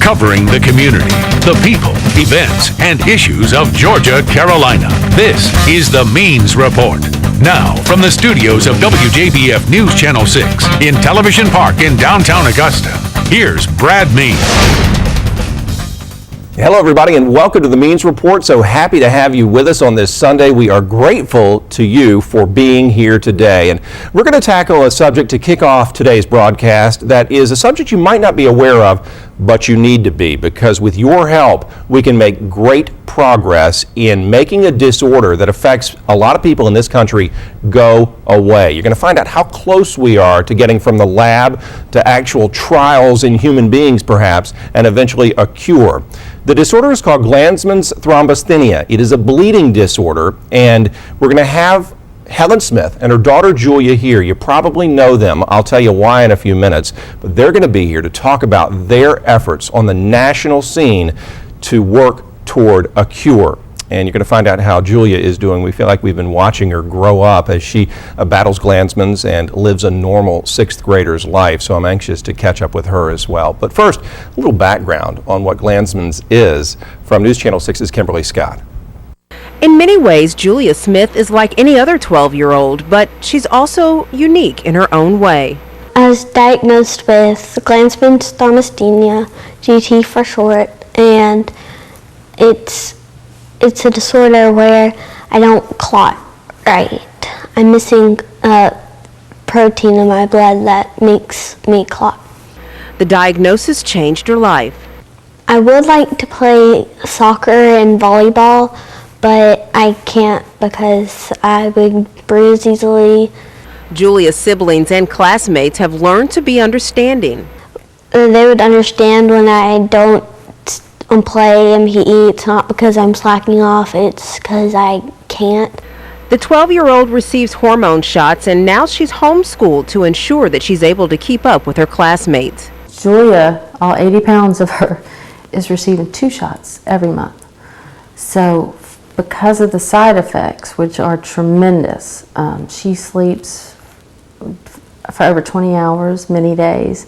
covering the community, the people, events, and issues of Georgia, Carolina. This is the Means Report. Now, from the studios of WJBF News Channel 6 in Television Park in downtown Augusta, here's Brad Means. Hello, everybody, and welcome to the Means Report. So happy to have you with us on this Sunday. We are grateful to you for being here today. And we're going to tackle a subject to kick off today's broadcast that is a subject you might not be aware of, but you need to be, because with your help, we can make great progress in making a disorder that affects a lot of people in this country go away. You're going to find out how close we are to getting from the lab to actual trials in human beings, perhaps, and eventually a cure. The disorder is called Glanzmann's thrombocythemia. It is a bleeding disorder, and we're going to have Helen Smith and her daughter Julia here. You probably know them. I'll tell you why in a few minutes, but they're going to be here to talk about their efforts on the national scene to work toward a cure. And you're going to find out how Julia is doing. We feel like we've been watching her grow up as she battles Glanzmann's and lives a normal sixth grader's life. So I'm anxious to catch up with her as well. But first, a little background on what Glanzmann's is from News Channel 6's Kimberly Scott. In many ways, Julia Smith is like any other 12-year-old, but she's also unique in her own way. I was diagnosed with Glanzmann's thrombocythemia, GT for short, and it's a disorder where I don't clot right. I'm missing a protein in my blood that makes me clot. The diagnosis changed her life. I would like to play soccer and volleyball, but I can't because I would bruise easily. Julia's siblings and classmates have learned to be understanding. They would understand when I don't play and he eats, not because I'm slacking off, it's because I can't. The 12-year-old receives hormone shots, and now she's homeschooled to ensure that she's able to keep up with her classmates. Julia, all 80 pounds of her, is receiving 2 shots every month. So because of the side effects, which are tremendous, she sleeps for over 20 hours, many days.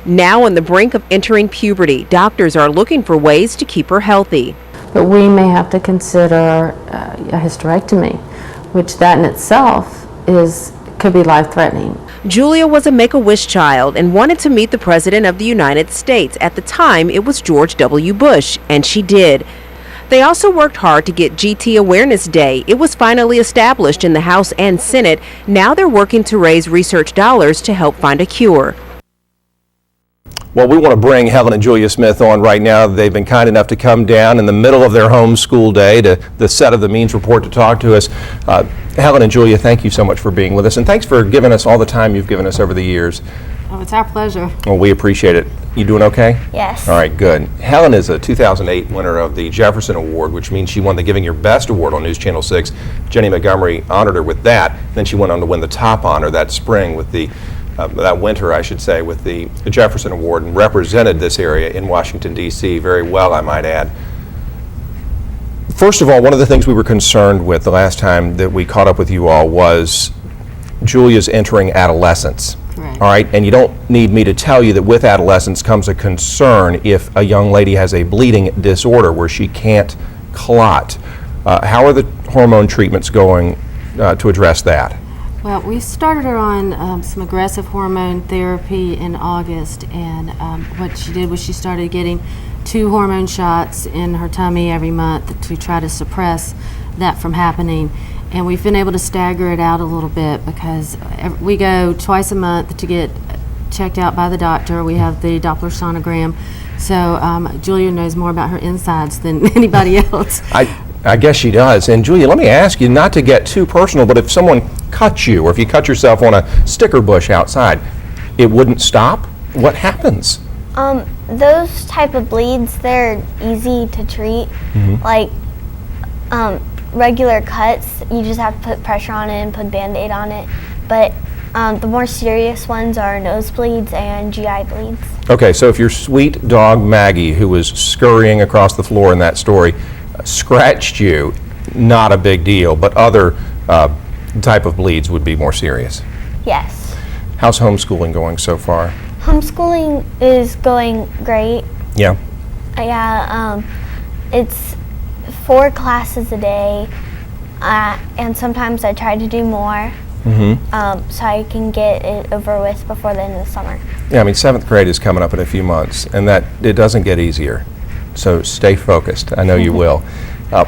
Now on the brink of entering puberty, doctors are looking for ways to keep her healthy. But we may have to consider a hysterectomy, which that in itself could be life-threatening. Julia was a Make-A-Wish child and wanted to meet the President of the United States. At the time, it was George W. Bush, and she did. They also worked hard to get GT Awareness Day. It was finally established in the House and Senate. Now they're working to raise research dollars to help find a cure. Well, we want to bring Helen and Julia Smith on right now. They've been kind enough to come down in the middle of their homeschool day to the set of the Means Report to talk to us. Helen and Julia, thank you so much for being with us, and thanks for giving us all the time you've given us over the years. Oh, it's our pleasure. Well, we appreciate it. You doing okay? Yes. All right, good. Helen is a 2008 winner of the Jefferson Award, which means she won the Giving Your Best Award on News Channel 6. Jenny Montgomery honored her with that. Then she went on to win the top honor that spring with that winter, I should say, with the Jefferson Award, and represented this area in Washington, D.C. very well, I might add. First of all, one of the things we were concerned with the last time that we caught up with you all was Julia's entering adolescence. Correct. All right, and you don't need me to tell you that with adolescence comes a concern if a young lady has a bleeding disorder where she can't clot. How are the hormone treatments going to address that? Well, we started her on some aggressive hormone therapy in August, and what she did was she started getting 2 hormone shots in her tummy every month to try to suppress that from happening. And we've been able to stagger it out a little bit because we go twice a month to get checked out by the doctor. We have the Doppler sonogram. So Julia knows more about her insides than anybody else. I guess she does. And Julia, let me ask you, not to get too personal, but if someone cut you, or if you cut yourself on a sticker bush outside, it wouldn't stop? What happens? Those type of bleeds, they're easy to treat. Like regular cuts, you just have to put pressure on it and put Band-Aid on it. But the more serious ones are nosebleeds and GI bleeds. Okay, so if your sweet dog Maggie, who was scurrying across the floor in that story, scratched you, not a big deal, but other type of bleeds would be more serious. Yes. How's homeschooling going so far? Homeschooling is going great. Yeah. Yeah, it's 4 classes a day, and sometimes I try to do more, so I can get it over with before the end of the summer. Yeah, I mean, 7th grade is coming up in a few months, and that it doesn't get easier. So stay focused. I know you will.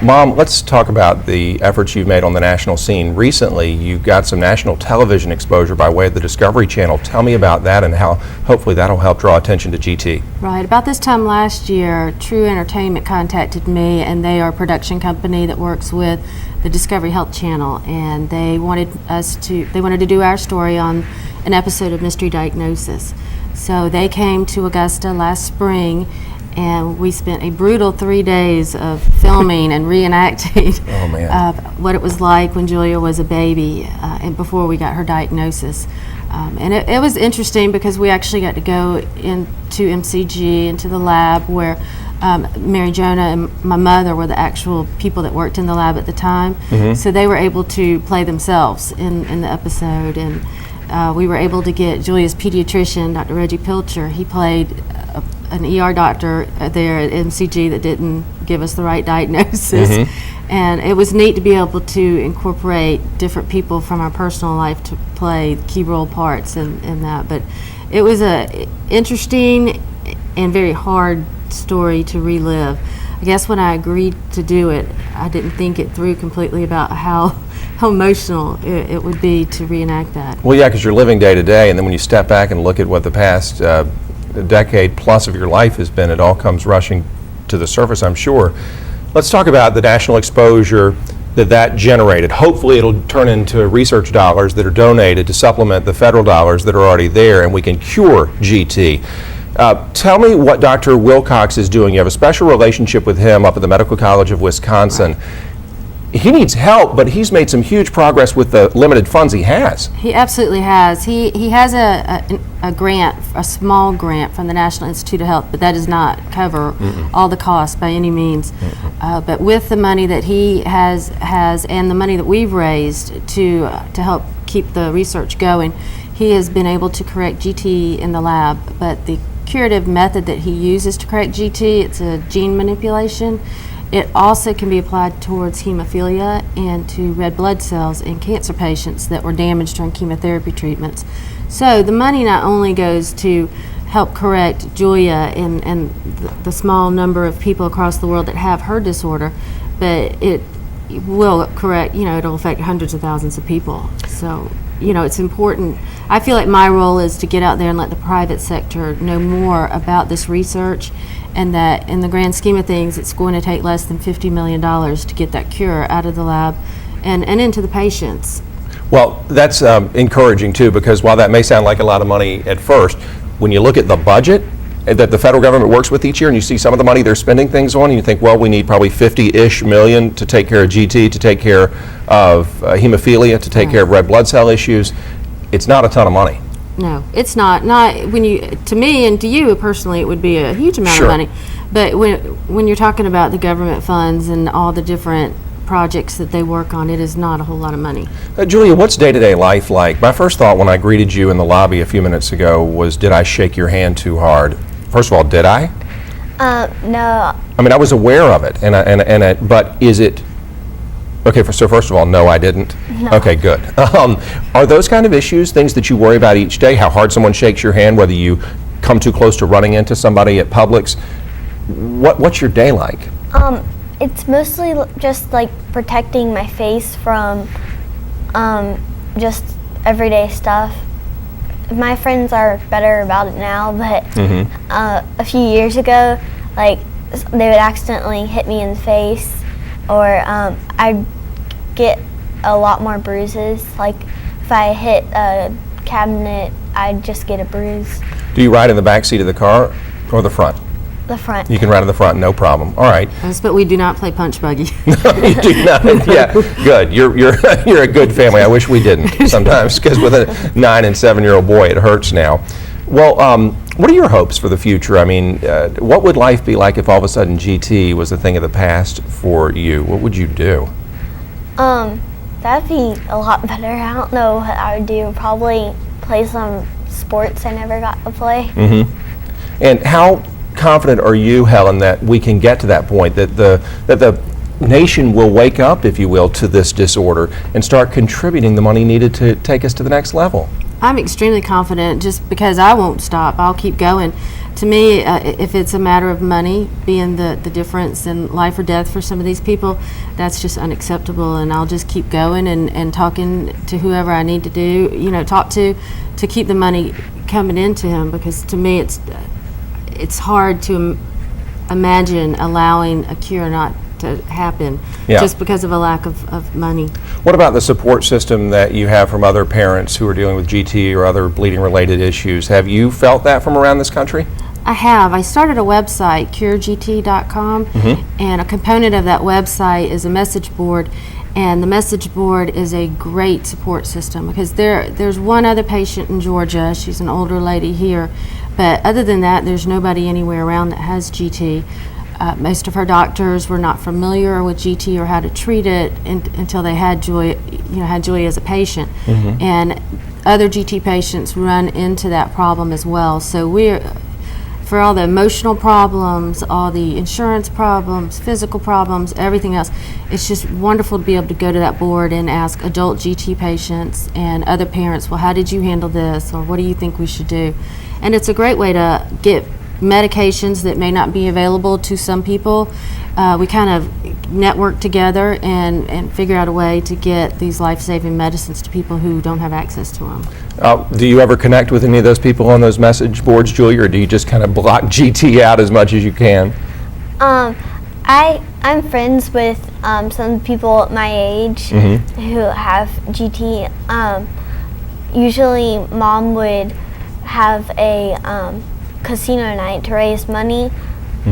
Mom, let's talk about the efforts you've made on the national scene. Recently, you got some national television exposure by way of the Discovery Channel. Tell me about that and how hopefully that'll help draw attention to GT. Right. About this time last year, True Entertainment contacted me, and they are a production company that works with the Discovery Health Channel, and they wanted to do our story on an episode of Mystery Diagnosis. So they came to Augusta last spring, and we spent a brutal 3 days of filming and reenacting what it was like when Julia was a baby and before we got her diagnosis. And it was interesting because we actually got to go into MCG, into the lab where Mary Jonah and my mother were the actual people that worked in the lab at the time. So they were able to play themselves in the episode. And we were able to get Julia's pediatrician, Dr. Reggie Pilcher. He played an ER doctor there at MCG that didn't give us the right diagnosis. And it was neat to be able to incorporate different people from our personal life to play key role parts in that. But it was a interesting and very hard story to relive. I guess when I agreed to do it, I didn't think it through completely about how emotional it would be to reenact that. Well, yeah, because you're living day to day, and then when you step back and look at what the past decade plus of your life has been, it all comes rushing to the surface, I'm sure. Let's talk about the national exposure that generated. Hopefully it'll turn into research dollars that are donated to supplement the federal dollars that are already there, and we can cure GT. Tell me what Dr. Wilcox is doing. You have a special relationship with him up at the Medical College of Wisconsin. Right. He needs help, but he's made some huge progress with the limited funds he has. He absolutely has. He has a grant, a small grant from the National Institute of Health, but that does not cover all the costs by any means. But with the money that he has and the money that we've raised to help keep the research going, he has been able to correct GT in the lab. But the curative method that he uses to correct GT, it's a gene manipulation. It also can be applied towards hemophilia and to red blood cells in cancer patients that were damaged during chemotherapy treatments. So the money not only goes to help correct Julia and the small number of people across the world that have her disorder, but it will correct, it'll affect hundreds of thousands of people. So, it's important. I feel like my role is to get out there and let the private sector know more about this research, and that in the grand scheme of things, it's going to take less than $50 million to get that cure out of the lab and into the patients. Well, that's encouraging too, because while that may sound like a lot of money at first, when you look at the budget that the federal government works with each year and you see some of the money they're spending things on, and you think, well, we need probably 50-ish million to take care of GT, to take care of hemophilia, to take care of red blood cell issues. It's not a ton of money. No, it's not. Not to me and to you personally, it would be a huge amount of money. But when you're talking about the government funds and all the different projects that they work on, it is not a whole lot of money. Julia, what's day-to-day life like? My first thought when I greeted you in the lobby a few minutes ago was, did I shake your hand too hard? First of all, did I? No. I mean, I was aware of it, but is it? Okay, so first of all, no, I didn't. No. Okay, good. Are those kind of issues things that you worry about each day? How hard someone shakes your hand, whether you come too close to running into somebody at Publix? What's your day like? It's mostly just like protecting my face from just everyday stuff. My friends are better about it now, but a few years ago, like, they would accidentally hit me in the face, or I'd get a lot more bruises. Like, if I hit a cabinet, I'd just get a bruise. Do you ride in the back seat of the car or the front? The front. You can ride in the front, no problem. All right. Yes, but we do not play punch buggy. No, you do not. Yeah, good. You're a good family. I wish we didn't sometimes, because with a 9- and 7-year-old boy, it hurts now. Well, what are your hopes for the future? I mean, what would life be like if all of a sudden GT was a thing of the past for you? What would you do? That'd be a lot better. I don't know what I would do. Probably play some sports I never got to play. And how confident are you, Helen, that we can get to that point, that the nation will wake up, if you will, to this disorder and start contributing the money needed to take us to the next level? I'm extremely confident just because I won't stop. I'll keep going. To me, if it's a matter of money being the difference in life or death for some of these people, that's just unacceptable, and I'll just keep going and talking to whoever I need to talk to keep the money coming into him, because to me it's hard to imagine allowing a cure not to happen just because of a lack of money. What about the support system that you have from other parents who are dealing with GT or other bleeding related issues? Have you felt that from around this country? I have. I started a website, curegt.com, and a component of that website is a message board, and the message board is a great support system because there's one other patient in Georgia. She's an older lady here, but other than that, there's nobody anywhere around that has GT. Most of her doctors were not familiar with GT or how to treat it until they had Julia as a patient, and other GT patients run into that problem as well. So for all the emotional problems, all the insurance problems, physical problems, everything else, it's just wonderful to be able to go to that board and ask adult GT patients and other parents, well, how did you handle this, or what do you think we should do? And it's a great way to get medications that may not be available to some people. We kind of network together and figure out a way to get these life-saving medicines to people who don't have access to them. Do you ever connect with any of those people on those message boards, Julia, or do you just kind of block GT out as much as you can? I'm friends with some people my age who have GT. Usually Mom would have a casino night to raise money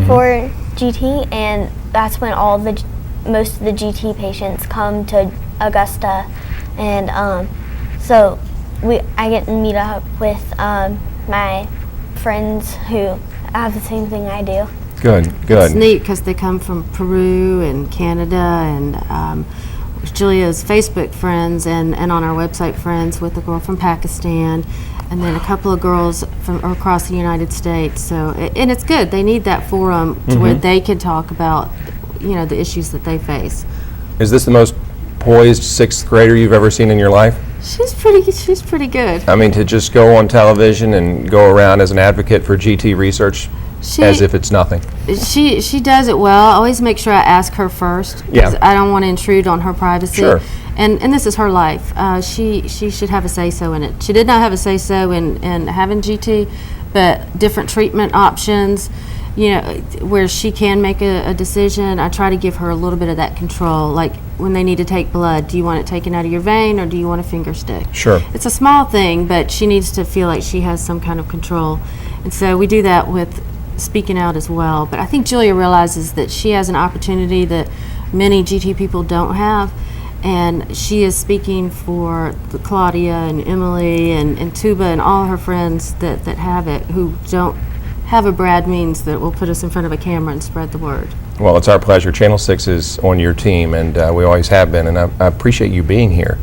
for GT, and that's when most of the GT patients come to Augusta, and so I get to meet up with my friends who have the same thing I do. Good. It's neat because they come from Peru and Canada, and Julia's Facebook friends and on our website friends with a girl from Pakistan, and then a couple of girls from across the United States. So, and it's good. They need that forum to where they can talk about, the issues that they face. Is this the most poised sixth grader you've ever seen in your life? She's pretty good. I mean, to just go on television and go around as an advocate for GT research as if it's nothing. She does it well. I always make sure I ask her first, because I don't want to intrude on her privacy. Sure. And this is her life. She should have a say-so in it. She did not have a say-so in having GT, but different treatment options, where she can make a decision. I try to give her a little bit of that control. Like when they need to take blood, do you want it taken out of your vein or do you want a finger stick? Sure. It's a small thing, but she needs to feel like she has some kind of control. And so we do that with speaking out as well. But I think Julia realizes that she has an opportunity that many GT people don't have, and she is speaking for Claudia and Emily and Tuba and all her friends that have it, who don't have a Brad Means that will put us in front of a camera and spread the word. Well, it's our pleasure. Channel 6 is on your team, and we always have been, and I appreciate you being here.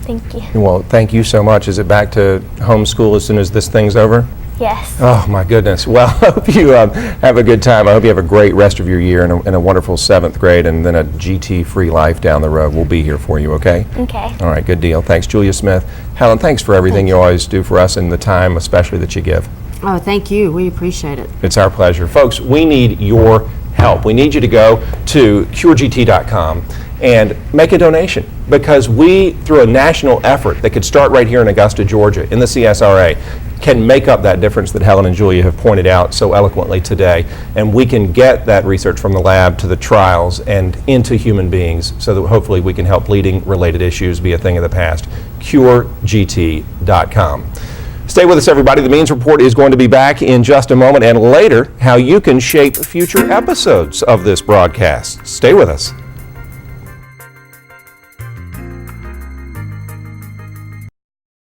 Thank you. Well, thank you so much. Is it back to homeschool as soon as this thing's over? Yes. Oh, my goodness. Well, I hope you have a good time. I hope you have a great rest of your year and a wonderful 7th grade and then a GT-free life down the road. We'll be here for you, okay? Okay. All right, good deal. Thanks, Julia Smith. Helen, thanks for everything you always do for us and the time especially that you give. Oh, thank you. We appreciate it. It's our pleasure. Folks, we need your help. We need you to go to curegt.com and make a donation, because we, through a national effort that could start right here in Augusta, Georgia, in the CSRA, can make up that difference that Helen and Julia have pointed out so eloquently today, and we can get that research from the lab to the trials and into human beings so that hopefully we can help bleeding related issues be a thing of the past. curegt.com. Stay with us, everybody. The Means Report is going to be back in just a moment, and later, how you can shape future episodes of this broadcast. Stay with us.